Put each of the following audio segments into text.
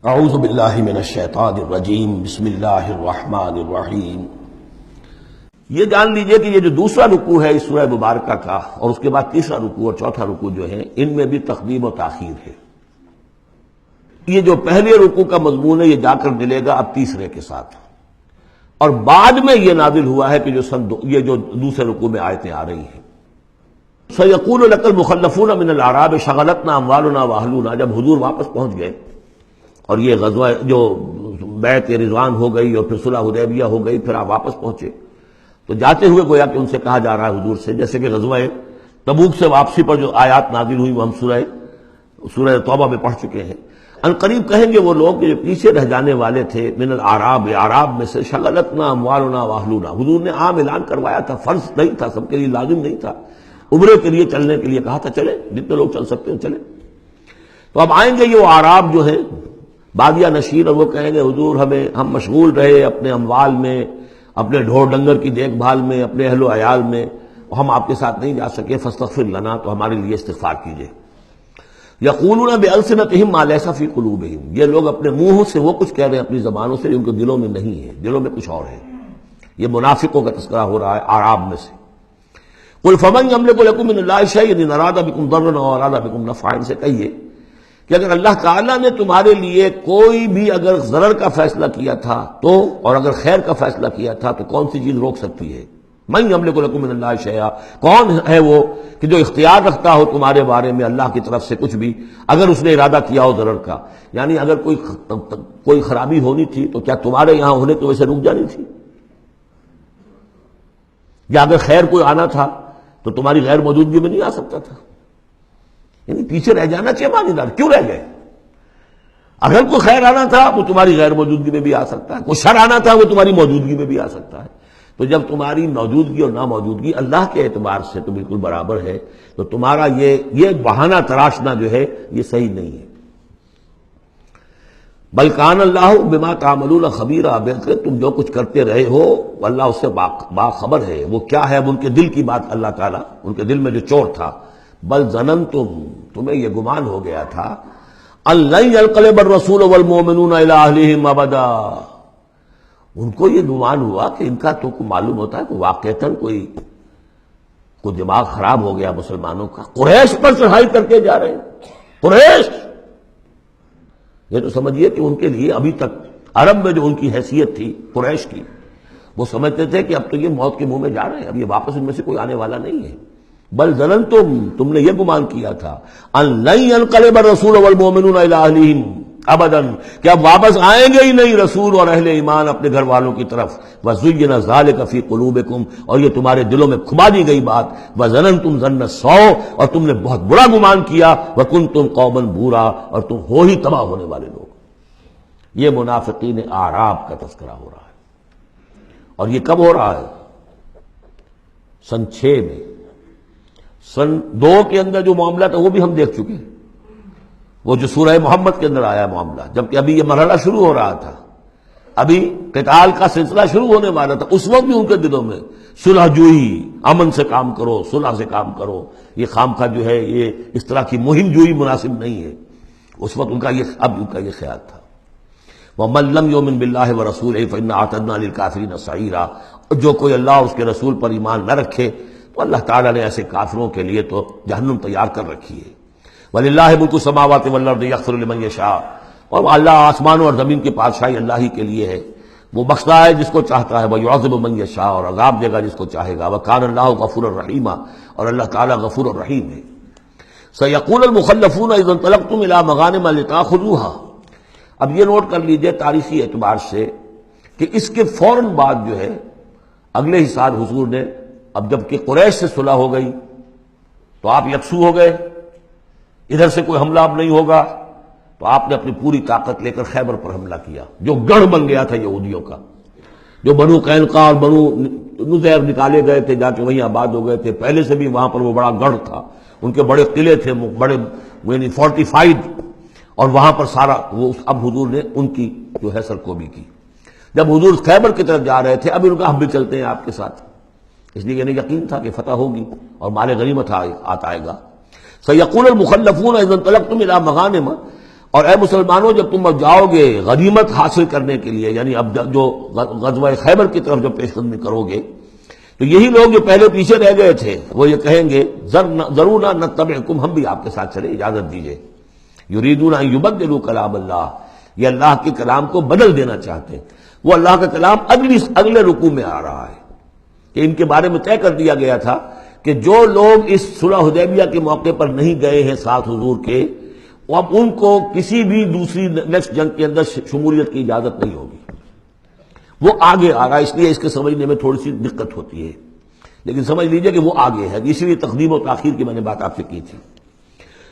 اعوذ باللہ من الشیطان الرجیم بسم اللہ الرحمن الرحیم۔ یہ جان لیجئے کہ یہ جو دوسرا رکوع ہے اس سورہ مبارکہ کا، اور اس کے بعد تیسرا رکوع اور چوتھا رکوع جو ہے، ان میں بھی تقدیم و تاخیر ہے۔ یہ جو پہلے رکوع کا مضمون ہے یہ جا کر ملے گا اب تیسرے کے ساتھ، اور بعد میں یہ نازل ہوا ہے کہ یہ جو دوسرے رکوع میں آیتیں آ رہی ہیں۔ سَيَقُولُ لَكَ الْمُخَلَّفُونَ مِنَ الْأَعْرَابِ شَغَلَتْنَا أَمْوَالُنَا وَأَهْلُونَا، جب حضور واپس پہنچ گئے اور یہ غزوہ جو بیعت رضوان ہو گئی اور پھر صلح حدیبیہ ہو گئی، پھر آپ واپس پہنچے تو جاتے ہوئے گویا کہ ان سے کہا جا رہا ہے حضور سے، جیسے کہ غزوہ تبوک سے واپسی پر جو آیات نازل ہوئی وہ ہم سورہ توبہ میں پڑھ چکے ہیں۔ ان قریب کہیں گے وہ لوگ جو پیچھے رہ جانے والے تھے، من الاعراب، اعراب میں سے، شغلتنا اموالنا واہلونا، حضور نے عام اعلان کروایا تھا، فرض نہیں تھا، سب کے لیے لازم نہیں تھا، عمرے کے لیے چلنے کے لیے کہا تھا چلے، جتنے لوگ چل سکتے ہیں چلے۔ تو اب آئیں گے یہ وہ اعراب جو ہیں بادیہ نشین، اور وہ کہیں گے حضور ہم مشغول رہے اپنے اموال میں، اپنے ڈھور ڈنگر کی دیکھ بھال میں، اپنے اہل و عیال میں، ہم آپ کے ساتھ نہیں جا سکے، فاستغفر لنا، تو ہمارے لیے استغفار کیجئے۔ یقولون بألسنتہم ما لیس فی قلوبہم، یہ لوگ اپنے منہوں سے وہ کچھ کہہ رہے ہیں اپنی زبانوں سے جو ان کے دلوں میں نہیں ہے، دلوں میں کچھ اور ہے۔ یہ منافقوں کا تذکرہ ہو رہا ہے اعراب میں سے۔ قل فمن یملک لکم من اللہ شیئا ان اراد بکم ضرا او اراد بکم نفعا، سے کہیے کہ اگر اللہ تعالیٰ نے تمہارے لیے کوئی بھی اگر ضرر کا فیصلہ کیا تھا تو، اور اگر خیر کا فیصلہ کیا تھا تو کون سی چیز روک سکتی ہے؟ من یملک لکم من اللہ شیئا، کون ہے وہ کہ جو اختیار رکھتا ہو تمہارے بارے میں اللہ کی طرف سے کچھ بھی، اگر اس نے ارادہ کیا ہو ضرر کا، یعنی اگر کوئی خرابی ہونی تھی تو کیا تمہارے یہاں ہونے کی وجہ سے رک جانی تھی؟ یا اگر خیر کوئی آنا تھا تو تمہاری غیر موجودگی میں نہیں آ سکتا تھا؟ یعنی پیچھے رہ جانا چاہیے معنی دار، کیوں رہ گئے؟ اگر کوئی خیر آنا تھا وہ تمہاری غیر موجودگی میں بھی آ سکتا ہے، کوئی شر آنا تھا وہ تمہاری موجودگی میں بھی آ سکتا ہے۔ تو جب تمہاری موجودگی اور ناموجودگی اللہ کے اعتبار سے تو بالکل برابر ہے، تو تمہارا یہ بہانہ تراشنا جو ہے یہ صحیح نہیں ہے۔ بل کان اللہ بما تعملون خبیرا، بلکہ تم جو کچھ کرتے رہے ہو اللہ اس سے باخبر ہے۔ وہ کیا ہے؟ اب ان کے دل کی بات اللہ تعالیٰ، ان کے دل میں جو چور تھا، بل ظننتم، تمہیں یہ گمان ہو گیا تھا، ان لن ينقلب الرسول والمؤمنون الى اہلہم ابدا، ان کو یہ گمان ہوا کہ ان کا تو معلوم ہوتا ہے کہ واقعتاً کوئی دماغ خراب ہو گیا مسلمانوں کا، قریش پر چڑھائی کر کے جا رہے ہیں۔ قریش، یہ تو سمجھیے کہ ان کے لیے ابھی تک عرب میں جو ان کی حیثیت تھی قریش کی، وہ سمجھتے تھے کہ اب تو یہ موت کے منہ میں جا رہے ہیں، اب یہ واپس ان میں سے کوئی آنے والا نہیں ہے۔ بل ظننتم، تم نے یہ گمان کیا تھا، ان لن ينقلب الرسول والمؤمنون الى اہلہم ابدا، کہ اب واپس آئیں گے ہی نہیں رسول اور اہل ایمان اپنے گھر والوں کی طرف۔ وزین ذلک فی قلوبکم، اور یہ تمہارے دلوں میں کھما دی گئی بات۔ وظننتم ظن السوء، اور تم نے بہت برا گمان کیا۔ وکنتم قوما بورا، اور تم ہو ہی تباہ ہونے والے لوگ۔ یہ منافقین اعراب کا تذکرہ ہو رہا ہے، اور یہ کب ہو رہا ہے؟ سن 6 میں۔ سن 2 کے اندر جو معاملہ تھا وہ بھی ہم دیکھ چکے ہیں، وہ جو سورہ محمد کے اندر آیا معاملہ، جبکہ ابھی یہ مرحلہ شروع ہو رہا تھا، ابھی قتال کا سلسلہ شروع ہونے والا تھا، اس وقت بھی ان کے دلوں میں صلح جوئی، امن سے کام کرو، صلح سے کام کرو، یہ خامخواہ جو ہے یہ اس طرح کی مہم جوئی مناسب نہیں ہے۔ اس وقت ان کا یہ خیال تھا۔ وَمَن لَّمْ يُؤْمِن بِاللَّهِ وَرَسُولِهِ فَإِنَّا أَعْتَدْنَا لِلْكَافِرِينَ سَعِيرًا، اور جو کوئی اللہ اس کے رسول پر ایمان نہ رکھے تو اللہ تعالیٰ نے ایسے کافروں کے لیے تو جہنم تیار کر رکھی ہے۔ وَلِلَّهِ مُلْكُ السَّمَاوَاتِ وَالْأَرْضِ يَغْفِرُ لِمَن يَشَاءُ، اور اللہ آسمانوں اور زمین کی بادشاہی اللہ ہی کے لیے ہے، وہ بخشتا ہے جس کو چاہتا ہے، وَيُعَذِّبُ مَن يَشَاءُ، اور عذاب دے گا جس کو چاہے گا۔ وَكَانَ اللَّهُ غَفُورًا رَحِيمًا، اور اللہ تعالیٰ غفور الرحیم ہے۔ سَيَقُولُ الْمُخَلَّفُونَ إِذَا انطَلَقْتُمْ إِلَىٰ مَغَانِمَ لِتَأْخُذُوهَا، اب یہ نوٹ کر لیجئے تاریخی اعتبار سے کہ اس کے فوراً بعد جو ہے اگلے ہی سال حضور نے، اب جب کہ قریش سے صلح ہو گئی تو آپ یکسو ہو گئے، ادھر سے کوئی حملہ اب نہیں ہوگا، تو آپ نے اپنی پوری طاقت لے کر خیبر پر حملہ کیا، جو گڑھ بن گیا تھا یہودیوں کا، جو بنو قینقاع اور بنو نذیر نکالے گئے تھے، جا کے وہیں آباد ہو گئے تھے۔ پہلے سے بھی وہاں پر وہ بڑا گڑھ تھا، ان کے بڑے قلعے تھے، بڑے یعنی فورٹیفائڈ، اور وہاں پر سارا وہ اب حضور نے ان کی جو ہے سرکوبی کی۔ جب حضور خیبر کی طرف جا رہے تھے، اب ان کا ہم بھی چلتے ہیں آپ کے ساتھ، اس لیے انہیں یقین تھا کہ فتح ہوگی اور مال غنیمت آتا آئے گا۔ سَيَقُولُ الْمُخَلَّفُونَ إِذَا انطَلَقْتُمْ إِلَىٰ مَغَانِمَ، اور اے مسلمانوں جب تم اب جاؤ گے غنیمت حاصل کرنے کے لیے، یعنی اب جو غزوہ خیبر کی طرف جو پیش قدمی کرو گے، تو یہی لوگ جو پہلے پیچھے رہ گئے تھے وہ یہ کہیں گے ضرور نتبعکم، ہم بھی آپ کے ساتھ چلیں، اجازت دیجیے۔ یریدون ان یبدلوا کلام اللہ، یہ اللہ کے کلام کو بدل دینا چاہتے ہیں۔ وہ اللہ کا کلام اگلے رکوع میں آ رہا ہے کہ ان کے بارے میں طے کر دیا گیا تھا کہ جو لوگ اس صلح حدیبیہ کے موقع پر نہیں گئے ہیں ساتھ حضور کے، اب ان کو کسی بھی دوسری نیکسٹ جنگ کے اندر شمولیت کی اجازت نہیں ہوگی۔ وہ آگے آ رہا ہے، اس لیے اس کے سمجھنے میں تھوڑی سی دقت ہوتی ہے، لیکن سمجھ لیجئے کہ وہ آگے ہے، اسی لیے تقدیم و تاخیر کی میں نے بات آپ سے کی تھی۔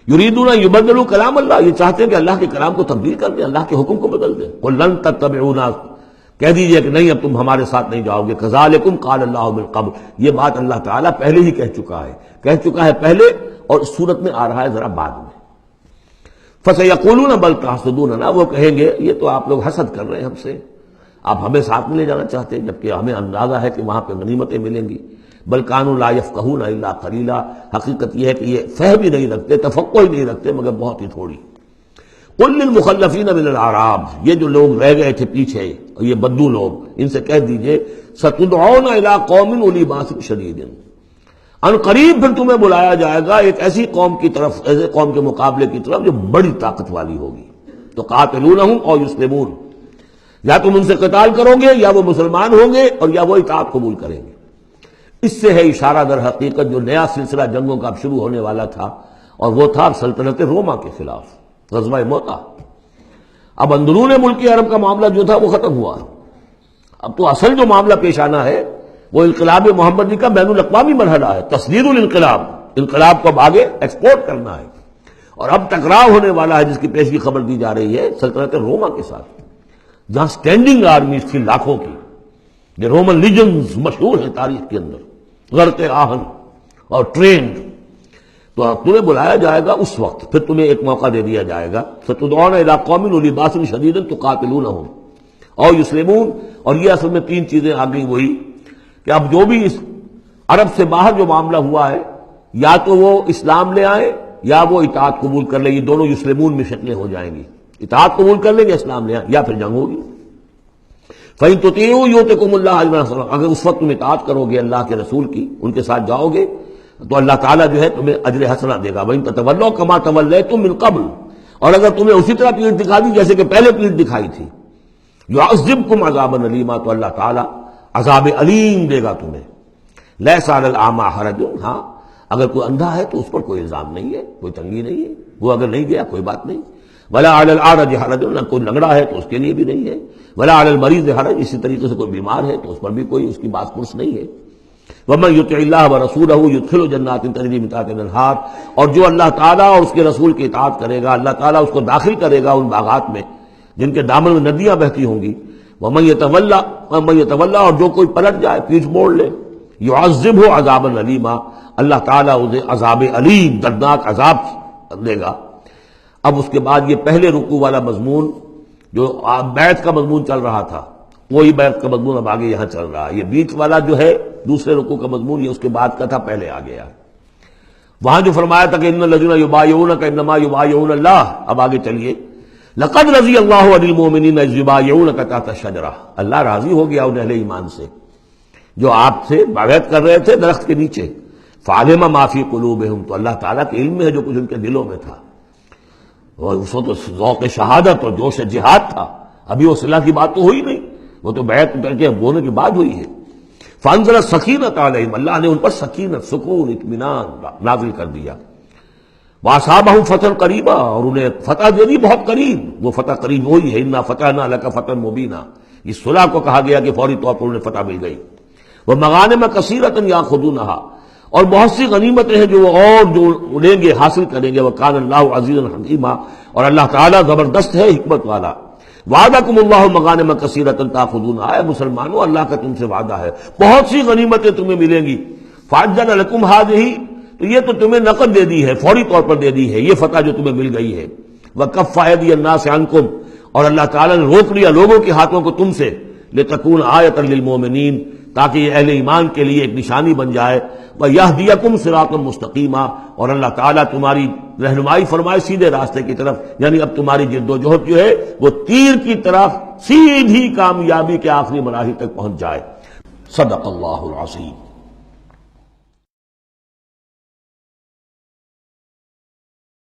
یریدون ان یبدلوا کلام اللہ، یہ چاہتے ہیں کہ اللہ کے کلام کو تبدیل کر دیں، اللہ کے حکم کو بدل دیں۔ قل لن تتبعونا، کہہ دیجئے کہ نہیں اب تم ہمارے ساتھ نہیں جاؤ گے۔ کذالکم قال اللہ من قبل، یہ بات اللہ تعالیٰ پہلے ہی کہہ چکا ہے پہلے، اور اس صورت میں آ رہا ہے ذرا بعد میں۔ فسیقولون بل تحسدوننا، وہ کہیں گے یہ تو آپ لوگ حسد کر رہے ہیں ہم سے، آپ ہمیں ساتھ میں لے جانا چاہتے ہیں جبکہ ہمیں اندازہ ہے کہ وہاں پہ غنیمتیں ملیں گی۔ بل کانوا لا یفقہون الا قلیلا، حقیقت یہ ہے کہ یہ فہم ہی نہیں رکھتے، تفقہ ہی نہیں رکھتے مگر بہت ہی تھوڑی۔ قل للمخلفین من الاعراب، یہ جو لوگ رہ گئے تھے پیچھے، یہ بدو لوگ، ان سے کہہ دیجئے ستدعون الی قوم اولی باس شدید، ان قریب پھر تمہیں بلایا جائے گا ایک ایسی قوم کی طرف، ایسے قوم کے مقابلے کی طرف جو بڑی طاقت والی ہوگی۔ تو قاتلونہم او یسلمون، یا تم ان سے قتال کرو گے یا وہ مسلمان ہوں گے اور یا وہ اطاعت قبول کریں گے۔ اس سے ہے اشارہ در حقیقت جو نیا سلسلہ جنگوں کا اب شروع ہونے والا تھا، اور وہ تھا سلطنت روما کے خلاف غزوہ موطا۔ اب اندرون ملک عرب کا معاملہ جو تھا وہ ختم ہوا، اب تو اصل جو معاملہ پیش آنا ہے وہ انقلاب محمدی کا بین الاقوامی مرحلہ ہے، تصدیر الانقلاب، انقلاب کو اب آگے ایکسپورٹ کرنا ہے، اور اب ٹکراؤ ہونے والا ہے جس کی پیشگی خبر دی جا رہی ہے سلطنت روما کے ساتھ، جہاں سٹینڈنگ آرمیز تھی لاکھوں کی، یہ رومن لیجنز مشہور ہیں تاریخ کے اندر، غرق آہن اور ٹرینڈ۔ تو تمہیں بلایا جائے گا اس وقت، پھر تمہیں ایک موقع دے دیا جائے گا، ستدعون الی قوم اولی باس شدید تقاتلونہم او یسلمون، اور یہ اصل میں تین چیزیں آ گئی وہی کہ اب جو بھی اس عرب سے باہر جو معاملہ ہوا ہے، یا تو وہ اسلام لے آئے یا وہ اطاعت قبول کر لیں، یہ دونوں یسلمون میں شکلیں ہو جائیں گی، اطاعت قبول کر لیں گے اسلام لے آئے یا پھر جنگ ہوگی۔ فَإِن تُطِيعُوا يُؤْتِكُمُ اللَّهُ أَجْرًا حَسَنًا، اگر اس وقت تم اطاعت کرو گے اللہ کے رسول کی، ان کے ساتھ جاؤ گے تو اللہ تعالیٰ جو ہے تمہیں اجر حسنہ دے گا۔ وَإِن تَتَوَلَّوْا كَمَا تَوَلَّيْتُم مِّن قَبْلُ، اور اگر تمہیں اسی طرح پیٹھ دکھا دی جیسے کہ پہلے پیٹھ دکھائی تھی، يُعَذِّبْكُمْ عَذَابًا أَلِيمًا، تو اللہ تعالیٰ عذاب علیم دے گا تمہیں۔ لَيْسَ عَلَى الْأَعْمَىٰ حَرَجٌ، ہاں اگر کوئی اندھا ہے تو اس پر کوئی الزام نہیں ہے، کوئی تنگی نہیں ہے، وہ اگر نہیں گیا کوئی بات نہیں۔ وَلَا عَلَى الْأَعْرَجِ حَرَجٌ، نہ کوئی لنگڑا ہے تو اس کے لیے بھی نہیں ہے۔ وَلَا عَلَى الْمَرِيضِ حَرَجٌ، اسی طریقے سے کوئی بیمار ہے تو اس پر بھی کوئی اس کی باس پرس نہیں ہے۔ وَمَن يُطِعِ اللَّهَ وَرَسُولَهُ يُدْخِلْهُ جَنَّاتٍ تَجْرِي مِن تحتها الْأَنْهَارُ، اور جو اللہ تعالیٰ اور اس کے رسول کی اطاعت کرے گا اللہ تعالیٰ اس کو داخل کرے گا ان باغات میں جن کے دامن میں ندیاں بہتی ہوں گی۔ وَمَن يَتَوَلَّى، اور جو کوئی پلٹ جائے پیٹھ موڑ لے، يُعَذِّبْهُ عَذَابًا أَلِيمًا، اللہ تعالیٰ اسے عذاب علیم دردناک عذاب دے گا۔ اب اس کے بعد یہ پہلے رکوع والا مضمون جو بیعت کا مضمون چل رہا تھا، وہی بیعت کا مضمون اب آگے یہاں چل رہا ہے۔ یہ بیچ والا جو ہے دوسرے رکوع کا مضمون یہ اس کے بعد کا تھا، پہلے آ گیا۔ وہاں جو فرمایا تھا کہ ان الذین یبایعونک انما یبایعون اللہ، اب آگے چلیے، لقد رضی اللہ عن المؤمنین اذ یبایعونک تحت الشجرہ، اللہ راضی ہو گیا ان اہل ایمان سے جو آپ سے بیعت کر رہے تھے درخت کے نیچے۔ فعلم ما فی قلوبہم، تو اللہ تعالیٰ کے علم میں ہے جو کچھ ان کے دلوں میں تھا، اور اس وقت ذوق شہادت اور جوش جہاد تھا، ابھی وہ صلح کی بات تو ہوئی نہیں، وہ تو بیعت کر کے ہونے کی بات ہوئی ہے۔ فانزل السکینۃ علیہم، اللہ نے ان پر سکینت، سکون، اطمینان نازل کر دیا۔ واصابہم فتح قریبا، اور انہیں فتح دے دی بہت قریب، وہ فتح قریب وہی ہے، انا فتحنا لک فتحا مبینا، اس صلح کو کہا گیا کہ فوری طور پر انہیں فتح مل گئی۔ ومغانم کثیرۃ یاخذونھا، اور بہت سی غنیمتیں ہیں جو وہ اور جو لیں گے حاصل کریں گے۔ وکان اللہ عزیزا حکیما، اور اللہ تعالیٰ زبردست ہے حکمت والا۔ وعدکم اللہ مغانم کثیرۃ تاخذونھا، اے مسلمانوں اللہ کا تم سے وعدہ ہے بہت سی غنیمتیں تمہیں ملیں گی۔ فعجل لکم ہذہ، تو یہ تو تمہیں نقد دے دی ہے، فوری طور پر دے دی ہے یہ فتح جو تمہیں مل گئی ہے۔ وکف ایدی الناس عنکم، اور اللہ تعالیٰ نے روک لیا لوگوں کے ہاتھوں کو تم سے، لتکون آیۃ للمؤمنین، تاکہ یہ اہل ایمان کے لیے ایک نشانی بن جائے. وَيَهْدِيَكُمْ صِرَاطًا مُسْتَقِيمًا، اور اللہ تعالیٰ تمہاری رہنمائی فرمائے سیدھے راستے کی طرف، یعنی اب تمہاری جد و جہد جو ہے وہ تیر کی طرف سیدھی کامیابی کے آخری مراحل تک پہنچ جائے. صدق اللہ العظیم.